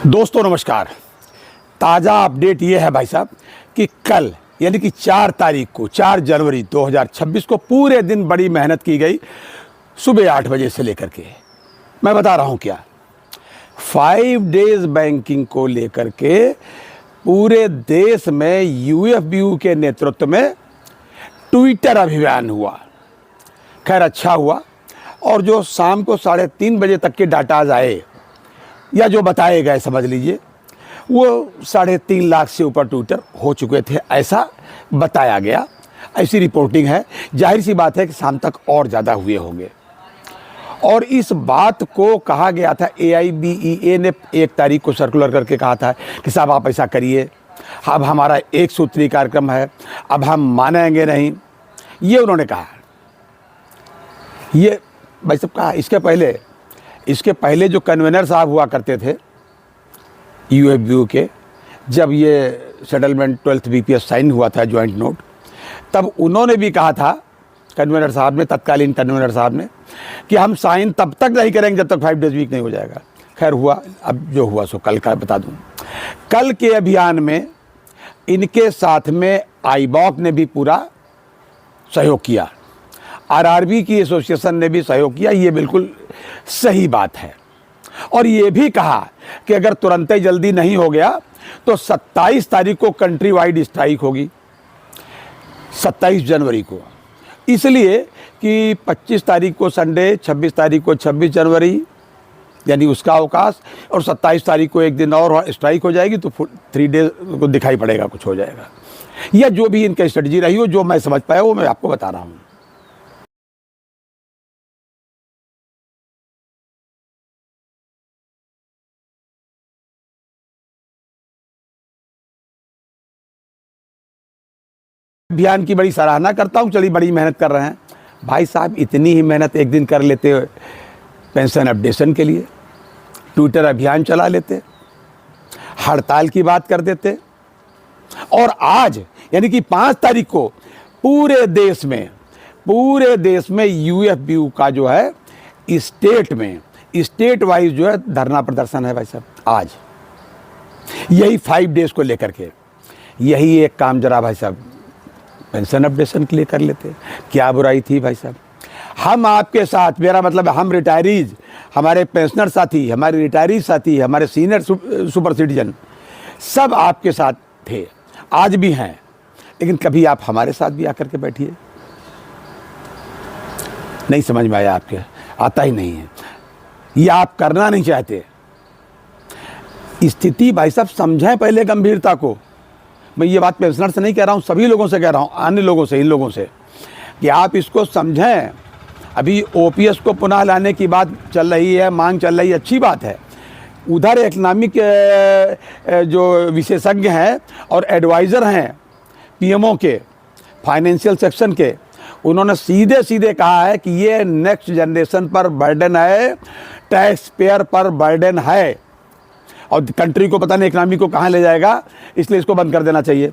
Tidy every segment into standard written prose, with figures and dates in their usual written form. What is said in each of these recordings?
दोस्तों नमस्कार। ताज़ा अपडेट ये है भाई साहब कि कल यानी कि 4 तारीख को 4 जनवरी 2026 को पूरे दिन बड़ी मेहनत की गई सुबह 8 बजे से लेकर के। मैं बता रहा हूँ क्या 5 डेज बैंकिंग को लेकर के पूरे देश में यूएफबीयू के नेतृत्व में ट्विटर अभियान हुआ। खैर अच्छा हुआ। और जो शाम को 3:30 बजे तक के डाटाज आए या जो बताए गए समझ लीजिए वो 3.5 लाख से ऊपर ट्विटर हो चुके थे, ऐसा बताया गया। ऐसी रिपोर्टिंग है। जाहिर सी बात है कि शाम तक और ज़्यादा हुए होंगे। और इस बात को कहा गया था, AIBEA ने 1 तारीख को सर्कुलर करके कहा था कि साहब आप ऐसा करिए, अब हमारा एक सूत्री कार्यक्रम है, अब हम मानेंगे नहीं, ये उन्होंने कहा। ये भाई साहब कहा। इसके पहले जो कन्वेनर साहब हुआ करते थे यूएफबीयू के, जब ये सेटलमेंट 12th BPS साइन हुआ था ज्वाइंट नोट, तब उन्होंने भी कहा था कन्वेनर साहब ने, तत्कालीन कन्वेनर साहब ने, कि हम साइन तब तक नहीं करेंगे जब तक 5 डेज वीक नहीं हो जाएगा। खैर हुआ। अब जो हुआ सो कल का बता दूं। कल के अभियान में इनके साथ में आईबॉक ने भी पूरा सहयोग किया, RRB की एसोसिएशन ने भी सहयोग किया। ये बिल्कुल सही बात है। और ये भी कहा कि अगर तुरंत जल्दी नहीं हो गया तो 27 तारीख को कंट्री वाइड स्ट्राइक होगी, 27 जनवरी को। इसलिए कि 25 तारीख को संडे, 26 तारीख को 26 जनवरी यानी उसका अवकाश, और 27 तारीख को एक दिन और स्ट्राइक हो जाएगी, तो 3 डेज को दिखाई पड़ेगा कुछ हो जाएगा। या जो भी इनका स्ट्रेटजी रही हो, जो मैं समझ पाया वो मैं आपको बता रहा हूँ। अभियान की बड़ी सराहना करता हूँ। चलिए बड़ी मेहनत कर रहे हैं भाई साहब। इतनी ही मेहनत एक दिन कर लेते पेंशन अपडेशन के लिए, ट्विटर अभियान चला लेते, हड़ताल की बात कर देते, और आज यानी कि 5 तारीख को पूरे देश में यूएफबीयू का जो है स्टेट वाइज जो है धरना प्रदर्शन है भाई साहब। आज यही 5 डेज को लेकर के यही एक काम जरा भाई साहब पेंशन अपडेशन के लिए कर लेते। क्या बुराई थी भाई साहब। हम आपके साथ, मेरा मतलब हम रिटायरीज, हमारे पेंशनर साथी, हमारे रिटायरीज साथी, हमारे सीनियर सुपर सिटीजन सब आपके साथ थे, आज भी हैं। लेकिन कभी आप हमारे साथ भी आकर के बैठिए। नहीं समझ में आया आपके, आता ही नहीं है, या आप करना नहीं चाहते। स्थिति भाई साहब समझें पहले गंभीरता को। मैं ये बात पेंशनर से नहीं कह रहा हूँ, सभी लोगों से कह रहा हूँ, अन्य लोगों से, इन लोगों से, कि आप इसको समझें। अभी OPS को पुनः लाने की बात चल रही है, मांग चल रही है, अच्छी बात है। उधर इकोनॉमिक जो विशेषज्ञ हैं और एडवाइज़र हैं PMO के, फाइनेंशियल सेक्शन के, उन्होंने सीधे कहा है कि ये नेक्स्ट जनरेशन पर बर्डन है, टैक्स पेयर पर बर्डन है, और कंट्री को पता नहीं इकनॉमी को कहाँ ले जाएगा, इसलिए इसको बंद कर देना चाहिए।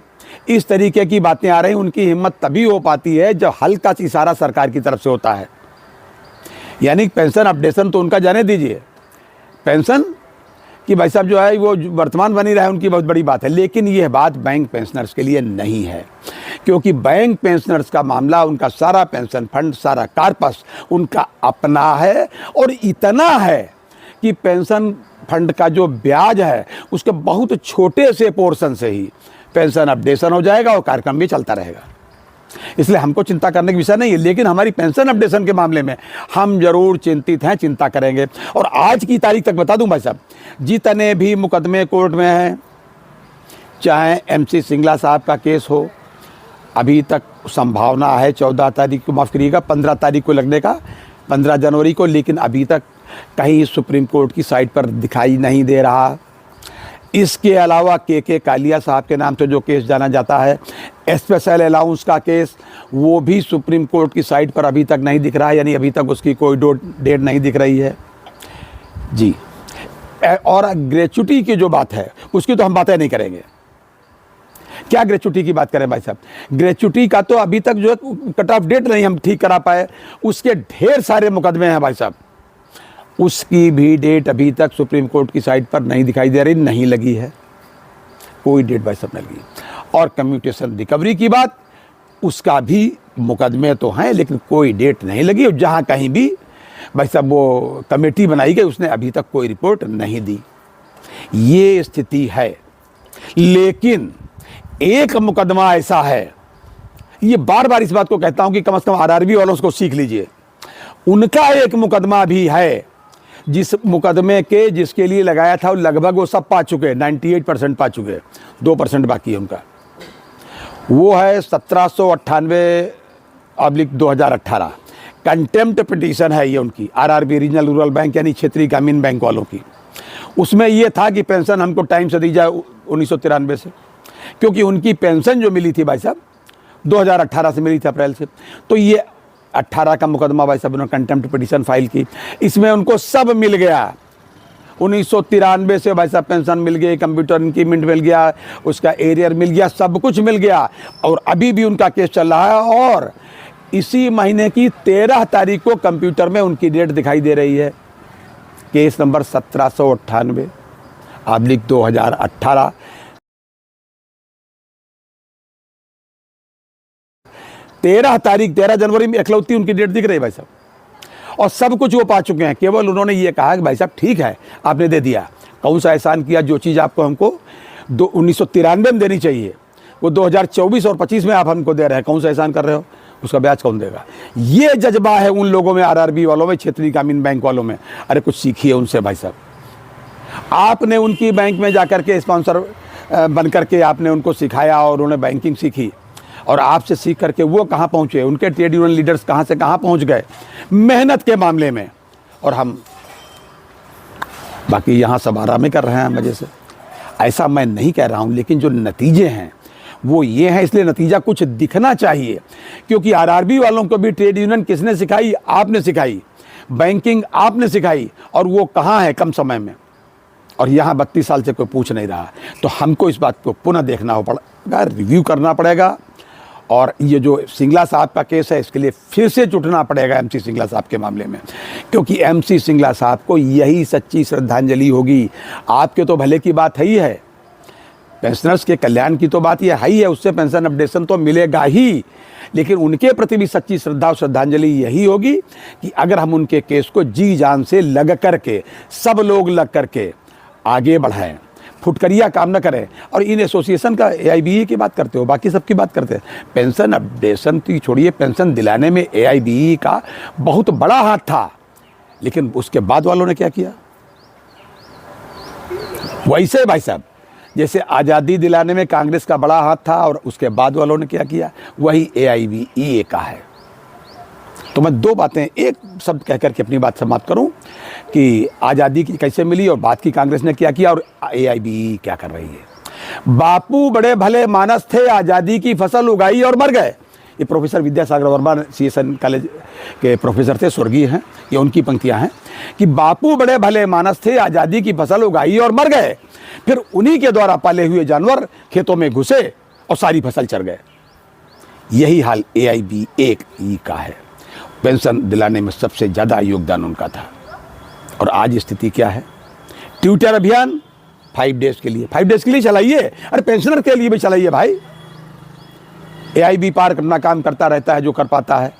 इस तरीके की बातें आ रही। उनकी हिम्मत तभी हो पाती है जब हल्का सा इशारा सरकार की तरफ से होता है। यानी पेंशन अपडेशन तो उनका जाने दीजिए, पेंशन कि भाई साहब जो है वो वर्तमान बनी रहे, उनकी बहुत बड़ी बात है। लेकिन यह बात बैंक पेंशनर्स के लिए नहीं है, क्योंकि बैंक पेंशनर्स का मामला, उनका सारा पेंशन फंड, सारा कार्पस उनका अपना है, और इतना है कि पेंशन फंड का जो ब्याज है उसके बहुत छोटे से पोर्शन से ही पेंशन अपडेशन हो जाएगा और कार्यक्रम भी चलता रहेगा। इसलिए हमको चिंता करने का विषय नहीं है। लेकिन हमारी पेंशन अपडेशन के मामले में हम जरूर चिंतित हैं, चिंता करेंगे। और आज की तारीख तक बता दूं भाई साहब, जितने भी मुकदमे कोर्ट में हैं, चाहे MC सिंगला साहब का केस हो, अभी तक संभावना है 14 तारीख को, माफ़ करिएगा 15 तारीख को लगने का, 15 जनवरी को, लेकिन अभी तक कहीं सुप्रीम कोर्ट की साइट पर दिखाई नहीं दे रहा। इसके अलावा KK कालिया साहब के नाम से जो केस जाना जाता है, स्पेशल अलाउंस का केस, वो भी सुप्रीम कोर्ट की साइट पर अभी तक नहीं दिख रहा है, यानी अभी तक उसकी कोई डेट नहीं दिख रही है जी। और ग्रेच्युटी की जो बात है उसकी तो हम बातें नहीं करेंगे। क्या ग्रेच्युटी की बात करें भाई साहब। ग्रेच्युटी का तो अभी तक जो है कट ऑफ डेट नहीं हम ठीक करा पाए, उसके ढेर सारे मुकदमे हैं भाई साहब। उसकी भी डेट अभी तक सुप्रीम कोर्ट की साइट पर नहीं दिखाई दे रही, नहीं लगी है, कोई डेट भाई साहब नहीं लगी। और कम्यूटेशन रिकवरी की बात, उसका भी मुकदमे तो हैं लेकिन कोई डेट नहीं लगी, और जहाँ कहीं भी भाई साहब वो कमेटी बनाई गई उसने अभी तक कोई रिपोर्ट नहीं दी। ये स्थिति है। लेकिन एक मुकदमा ऐसा है, ये बार बार इस बात को कहता हूं कि कम से कम आरआरबी वालों को सीख लीजिए, उनका एक मुकदमा भी है जिस मुकदमे के जिसके लिए लगाया था लगभग वो सब पा चुके, 98% पा चुके, 2% बाकी है उनका। वो है 1798/2018 कंटेम्प्ट पिटीशन है ये उनकी, आरआरबी रीजनल रूरल बैंक यानी क्षेत्रीय ग्रामीण बैंक वालों की। उसमें ये था कि पेंशन हमको टाइम से दी जाए 1993 से, क्योंकि उनकी पेंशन जो मिली थी भाई साहब 2018 से मिली थी अप्रैल से, तो ये 18 का मुकदमा भाई साहब उन्होंने कंटेम्प्ट पिटीशन फाइल की। इसमें उनको सब मिल गया, 1993 से भाई साहब पेंशन मिल गई, कंप्यूटर इंक्रीमेंट मिल गया, उसका एरियर मिल गया, सब कुछ मिल गया, और अभी भी उनका केस चल रहा है। और इसी महीने की 13 तारीख को कंप्यूटर में उनकी डेट दिखाई दे रही है, केस नंबर 1798/2018। 13 जनवरी में इकलौती उनकी डेट दिख रही है भाई साहब, और सब कुछ वो पा चुके हैं। केवल उन्होंने ये कहा कि भाई साहब ठीक है आपने दे दिया, कौन सा एहसान किया, जो चीज़ आपको हमको 1993 में देनी चाहिए वो 2024 और 25 में आप हमको दे रहे हैं, कौन सा एहसान कर रहे हो, उसका ब्याज कौन देगा। ये जज्बा है उन लोगों में, आरआरबी वालों में, क्षेत्रीय ग्रामीण बैंक वालों में। अरे कुछ सीखिए उनसे भाई साहब। आपने उनकी बैंक में जाकर के स्पॉन्सर बन करके आपने उनको सिखाया और उन्होंने बैंकिंग सीखी, और आपसे सीख करके वो कहाँ पहुँचे, उनके ट्रेड यूनियन लीडर्स कहाँ से कहाँ पहुँच गए मेहनत के मामले में, और हम बाकी यहाँ सब आराम में कर रहे हैं मज़े से। ऐसा मैं नहीं कह रहा हूँ, लेकिन जो नतीजे हैं वो ये हैं, इसलिए नतीजा कुछ दिखना चाहिए। क्योंकि आरआरबी वालों को भी ट्रेड यूनियन किसने सिखाई, आपने सिखाई, बैंकिंग आपने सिखाई, और वो कहाँ है कम समय में, और यहाँ 32 साल से कोई पूछ नहीं रहा। तो हमको इस बात को पुनः देखना पड़ेगा, रिव्यू करना पड़ेगा, और ये जो सिंगला साहब का केस है इसके लिए फिर से जुटना पड़ेगा एमसी सिंगला साहब के मामले में, क्योंकि एमसी सिंगला साहब को यही सच्ची श्रद्धांजलि होगी। आपके तो भले की बात है ही है, पेंशनर्स के कल्याण की तो बात यह है ही है, उससे पेंशन अपडेशन तो मिलेगा ही, लेकिन उनके प्रति भी सच्ची श्रद्धा और श्रद्धांजलि यही होगी कि अगर हम उनके केस को जी जान से लग करके, सब लोग लग करके आगे बढ़ाएं, फुटकरिया काम न करें। और इन एसोसिएशन का एआईबीई की बात करते हो, बाकी सबकी बात करते हैं, पेंशन अपडेशन तो छोड़िए, पेंशन दिलाने में एआईबीई का बहुत बड़ा हाथ था, लेकिन उसके बाद वालों ने क्या किया। वैसे भाई साहब जैसे आज़ादी दिलाने में कांग्रेस का बड़ा हाथ था, और उसके बाद वालों ने क्या किया, वही एआईबीई का है। तो मैं दो बातें एक शब्द कह करके अपनी बात समाप्त करूं कि आज़ादी की कैसे मिली और बात की कांग्रेस ने क्या किया और एआईबीई क्या कर रही है। बापू बड़े भले मानस थे, आज़ादी की फसल उगाई और मर गए। ये professor Vidyasagar Verma CSN college के प्रोफेसर थे, स्वर्गीय हैं, ये उनकी पंक्तियां हैं कि बापू बड़े भले मानस थे, आज़ादी की फसल उगाई और मर गए, फिर उन्हीं के द्वारा पाले हुए जानवर खेतों में घुसे और सारी फसल चर गए। यही हाल एआईबीई का है। पेंशन दिलाने में सबसे ज़्यादा योगदान उनका था। और आज स्थिति क्या है, ट्विटर अभियान 5 डेज के लिए, 5 डेज के लिए चलाइए, अरे पेंशनर के लिए भी चलाइए भाई। एआईबी पार अपना काम करता रहता है जो कर पाता है,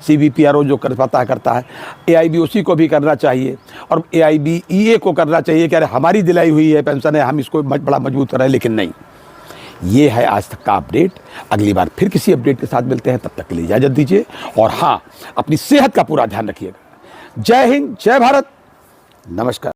सीबीपीआरओ जो कर पाता है करता है, एआईबीओसी को भी करना चाहिए, और एआईबीईए को करना चाहिए कि अरे हमारी दिलाई हुई है पेंशन है, हम इसको बड़ा मजबूत करें। लेकिन नहीं, ये है आज तक का अपडेट। अगली बार फिर किसी अपडेट के साथ मिलते हैं, तब तक के लिए इजाज़त दीजिए, और हाँ, अपनी सेहत का पूरा ध्यान रखिएगा। जय हिंद, जय भारत, नमस्कार।